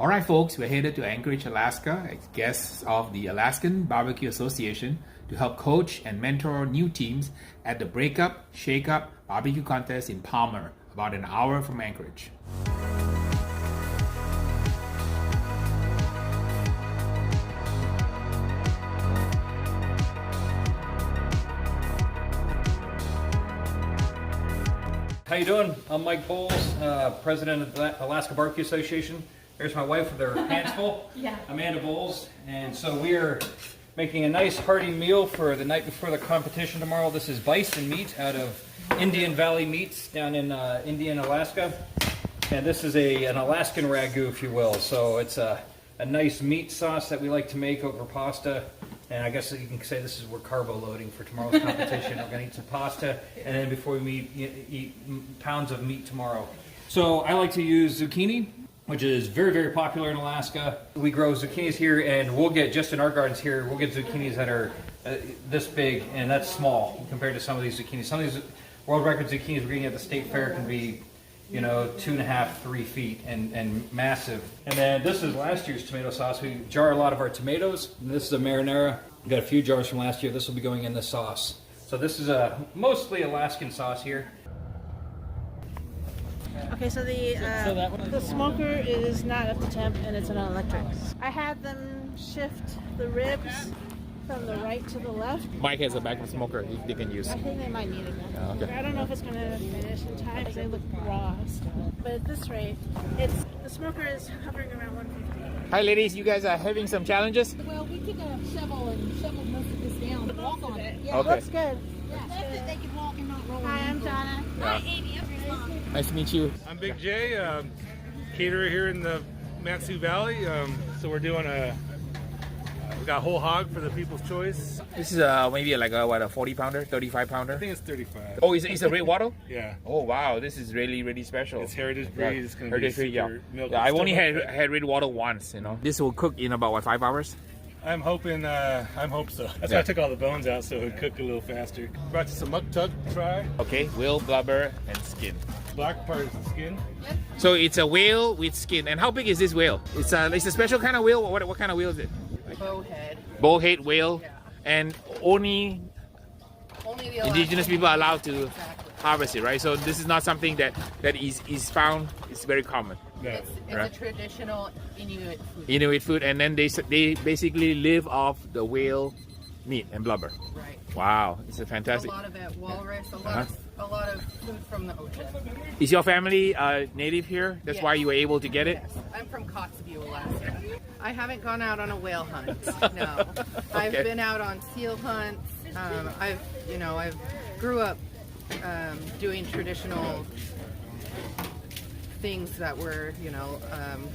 Alright folks, we're headed to Anchorage, Alaska as guests of the Alaskan BBQ Association to help coach and mentor new teams at the Breakup Shakeup barbecue contest in Palmer, about an hour from Anchorage. How you doing? I'm Mike Bowles, president of the Alaska BBQ Association. There's my wife with her hands full, Amanda Bowles. And so we are making a nice hearty meal for the night before the competition tomorrow. This is bison meat out of Indian Valley Meats down in India and Alaska. And this is an Alaskan ragu, if you will. So it's a nice meat sauce that we like to make over pasta. And I guess you can say this is we're carbo loading for tomorrow's competition. We're going to eat some pasta, and then before we eat pounds of meat tomorrow. So I like to use zucchini, which is very, very popular in Alaska. We grow zucchinis here, and we'll get, just in our gardens here, we'll get zucchinis that are this big, and that's small compared to some of these zucchinis. Some of these world record zucchinis we're getting at the state fair can be, 2.5, 3 feet and massive. And then this is last year's tomato sauce. We jar a lot of our tomatoes. And this is a marinara. We got a few jars from last year. This will be going in the sauce. So this is a mostly Alaskan sauce here. Okay, so the smoker is not up to temp and it's an electric. I had them shift the ribs from the right to the left. Mike has a backup smoker they can use. I think they might need it. Okay. I don't know if it's going to finish in time because they look raw still. But at this rate, the smoker is hovering around 150. Hi ladies, you guys are having some challenges? Well, we took a shovel and shoveled most of this down and walk on it. Yeah, Okay. Looks good. yeah. So that they can walk and not roll. Hi, I'm Donna. Hi, Amy. I'm your mom. Nice to meet you. I'm Big J, caterer here in the Mat-Su Valley. So we're doing we got whole hog for the People's Choice. This is maybe like a 40 pounder, 35 pounder? I think it's 35. Oh, it's a red wattle? Yeah. Oh wow, this is really, really special. It's heritage breed. It's going to be Heritage breed, super milky. I only Still had red wattle once, This will cook in about, what, 5 hours? I'm hoping, hope so. That's why I took all the bones out so it would cook a little faster. Brought you some muktuk to try. Okay, whale, blubber, and skin. Black part is the skin. So it's a whale with skin. And how big is this whale? It's a special kind of whale. What kind of whale is it? Bowhead. Bowhead whale. Yeah. And only the indigenous people are allowed to harvest it, right? So this is not something that is found. It's very common. No. It's right? a traditional Inuit food. Inuit food, and then they basically live off the whale meat and blubber. Right. Wow, it's a fantastic. A lot of it, walrus, a lot of food from the ocean. Is your family native here? That's Yes. why you were able to get it? Yes. I'm from Kotzebue, Alaska. I haven't gone out on a whale hunt. No. I've been out on seal hunts. I've grew up doing traditional things that were,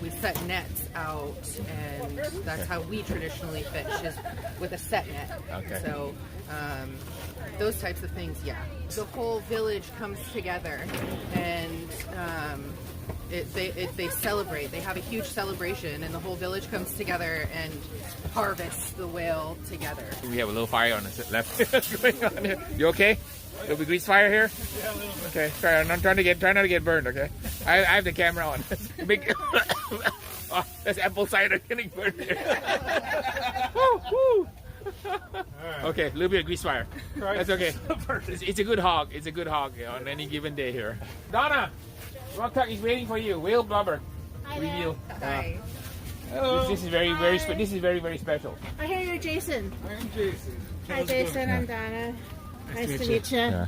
we set nets out, and that's how we traditionally fish, is with a set net. Okay. So those types of things, yeah. The whole village comes together, and they celebrate. They have a huge celebration, and the whole village comes together and harvests the whale together. We have a little fire on the left going on here. You okay? A little grease fire here? Yeah, a little bit. Okay, sorry, I'm try not to get burned, okay? I have the camera on. Big oh, that's apple cider getting burned here. Woo, woo. Right. Okay, a little bit of grease fire. Right. That's okay. It's a good hog. It's a good hog on any given day here. Donna, muktuk is waiting for you. Whale blubber reveal. Hi. This is very special. I hear you're Jason. I'm Jason. Hi, Jason. I'm Donna. Nice to meet you. Yeah.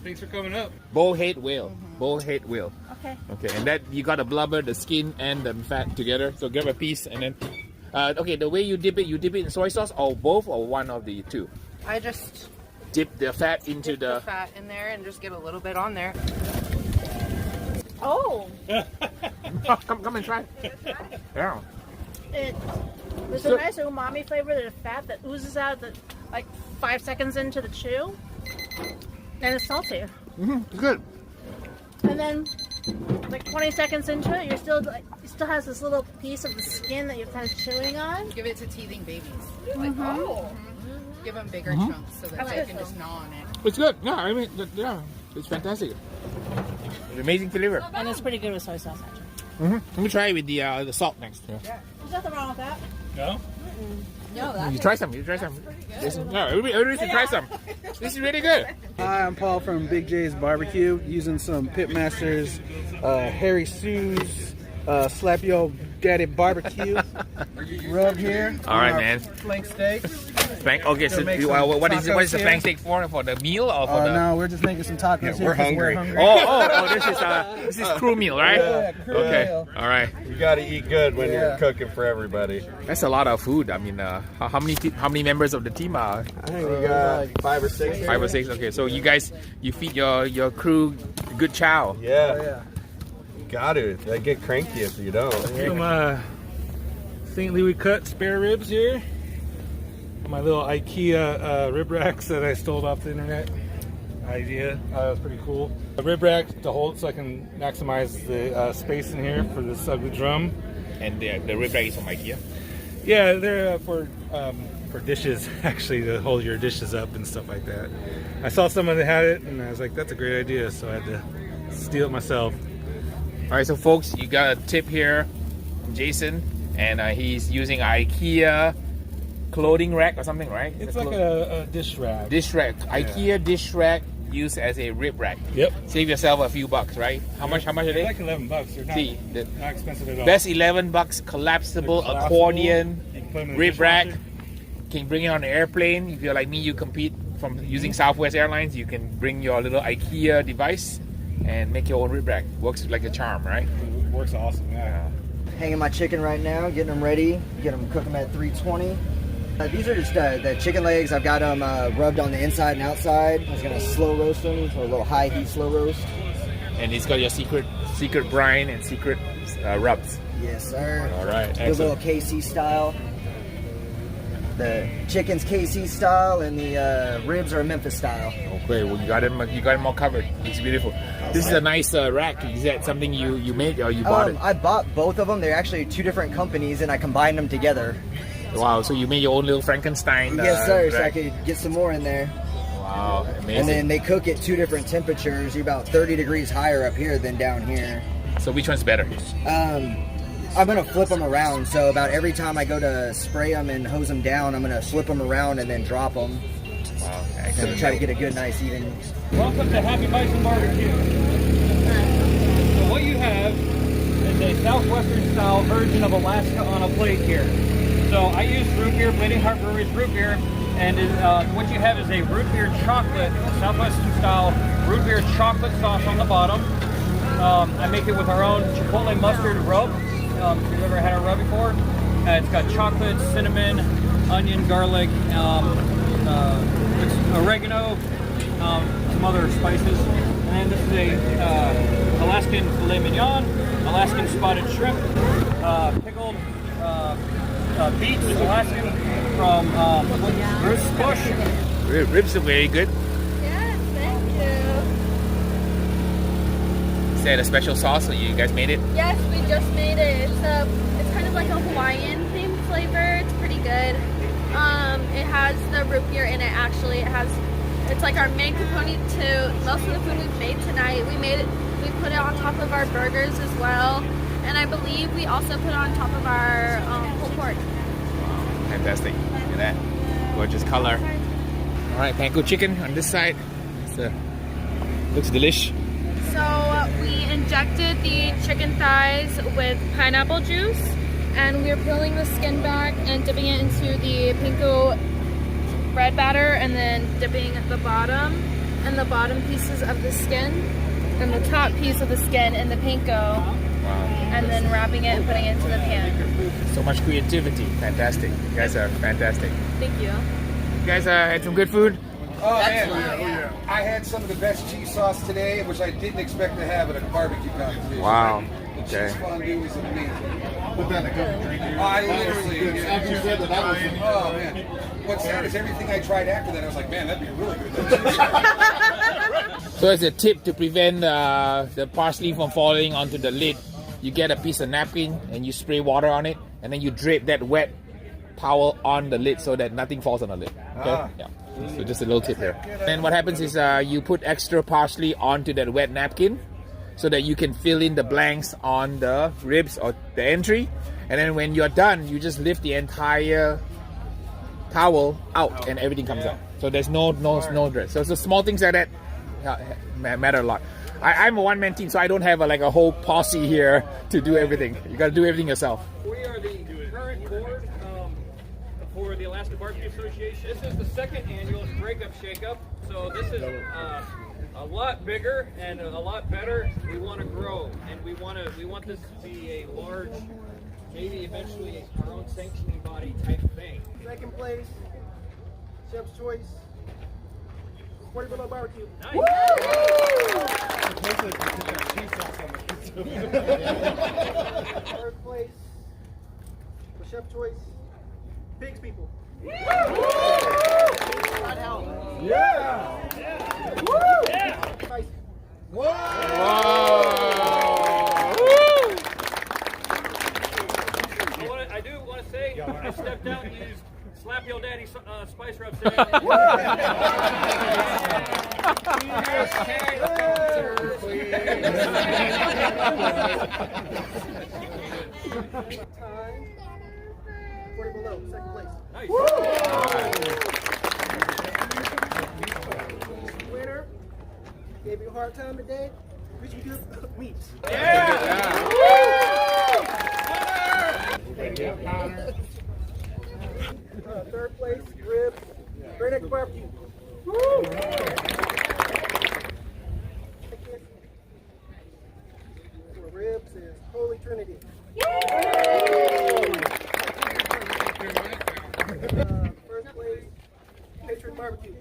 Thanks for coming up. Bowhead whale. Bowhead whale. Okay. Okay, and that you got the blubber, the skin, and the fat together. So grab a piece and then. Okay, the way you dip it in soy sauce, or both, or one of the two. I just Dip the fat into dip the fat in there and just get a little bit on there. Oh, Oh, come and try. Yeah. there's a nice umami flavor. There's fat that oozes out like 5 seconds into the chew, and it's salty. It's good. And then, like 20 seconds into it, it still has this little piece of the skin that you're kind of chewing on. Give it to teething babies. Give them bigger chunks so that they can just gnaw on it. It's good. Yeah, yeah, it's fantastic. It's amazing flavor. And it's pretty good with soy sauce, actually. Let me try it with the salt next. Yeah. There's nothing wrong with that. No? You try some. No, everybody should try some. This is really good. Hi, I'm Paul from Big J's Barbecue, using some Pitmasters, Harry Soo's Slap Yo Daddy Barbecue rub here. All right, man. Flank steak. Okay, so what is the flank steak for? For the meal or for the? No, we're just making some tacos. We're hungry. This is crew meal, right? Yeah, crew meal. All right. You got to eat good when you're cooking for everybody. That's a lot of food. I mean, how many members of the team are? I think we got like 5 or 6. Here. 5 or 6. Okay, so you feed your crew good chow. Yeah. Got to. They get cranky if you don't. Some St. Louis cut spare ribs here. My little IKEA rib racks that I stole off the internet. Idea. That was pretty cool. A rib rack to hold so I can maximize the space in here for this ugly drum. And the rib rack is from IKEA? Yeah, they're for dishes, actually, to hold your dishes up and stuff like that. I saw someone that had it, and I was like, that's a great idea, so I had to steal it myself. All right, so folks, you got a tip here from Jason, and he's using IKEA clothing rack or something, right? It's like a dish rack. Dish rack. Yeah. IKEA dish rack used as a rib rack. Yep. Save yourself a few bucks, right? How much are they? Like $11. They're not expensive at all. Best $11 collapsible accordion rib rack. Can bring it on an airplane. If you're like me, you compete from using Southwest Airlines. You can bring your little IKEA device and make your own rib rack. Works like a charm, right? It works awesome. Yeah. Hanging my chicken right now, getting them ready, cook them at 320. These are just the chicken legs. I've got them rubbed on the inside and outside. I was gonna slow roast them, so a little high heat slow roast. And it's got your secret brine and secret rubs. Yes, sir. All right, a little KC style. The chicken's KC style, and the ribs are Memphis style. Okay, well you got them all covered. It's beautiful. This is a nice rack. Is that something you made or you bought it? I bought both of them. They're actually 2 different companies, and I combined them together. Wow, so you made your own little Frankenstein Yes, sir, rack. so I could get some more in there. Wow, amazing. And then they cook at 2 different temperatures. You're about 30 degrees higher up here than down here. So which one's better? I'm going to flip them around. So about every time I go to spray them and hose them down, I'm going to flip them around and then drop them. Wow, excellent. And try to get a good, nice, even... Welcome to Happy Bison Barbecue. So what you have is a southwestern style version of Alaska on a plate here. So I use root beer, Bleeding Heart Brewery's root beer, and what you have is a root beer chocolate, southwestern style root beer chocolate sauce on the bottom. I make it with our own Chipotle mustard rub. If you've ever had a rub before, it's got chocolate, cinnamon, onion, garlic, oregano, some other spices. And this is a Alaskan filet mignon, Alaskan spotted shrimp, pickled beets, Alaskan from Bruce Bush. Ribs are very good. Yes, thank you. Is that a special sauce that you guys made it? Yes, we just made it. It's kind of like a Hawaiian themed flavor. It's pretty good. It has the root beer in it. Actually, it's like our main component to most of the food we've made tonight. We put it on top of our burgers as well, and I believe we also put it on top of our pulled pork. Wow, fantastic! Look at that gorgeous color. All right, panko chicken on this side. Looks delish. So we injected the chicken thighs with pineapple juice, and we're peeling the skin back and dipping it into the panko bread batter, and then dipping the bottom and the bottom pieces of the skin and the top piece of the skin in the panko. Wow. And then wrapping it and putting it into the pan. So much creativity. Fantastic. You guys are fantastic. Thank you. You guys had some good food? Oh, man. I had some of the best cheese sauce today, which I didn't expect to have at a barbecue competition. Wow. The Okay. cheese fondue was amazing. I literally... Oh, man. What's sad is everything I tried after that, I was like, man, that'd be really good. So as a tip to prevent the parsley from falling onto the lid, you get a piece of napkin and you spray water on it, and then you drape that wet towel on the lid so that nothing falls on the lid. Okay? Yeah. So just a little tip there. Then what happens is you put extra parsley onto that wet napkin, so that you can fill in the blanks on the ribs or the entry. And then when you're done, you just lift the entire towel out and everything comes out. So there's no dress. So the small things like that matter a lot. I'm a one-man team, so I don't have a whole posse here to do everything. You got to do everything yourself. We are the current board for the Alaska Barbecue Association. This is the second annual Breakup Shakeup. So this is a lot bigger and a lot better. We want to grow, and we want this to be a large, maybe eventually our own sanctioning body type thing. Second place, Chef's Choice, 40 below barbecue. Nice. Third place, for Chef's Choice, Pigs People. Yeah. Nice. I do want to say I stepped out and used Slap Your Daddy spice rub Time. 40 below, second place. Nice. Winner. Gave you a hard time today. BBQ meats. Third place, ribs. Great Neck Barbecue. For ribs is Holy Trinity. First place, Patriot Barbecue.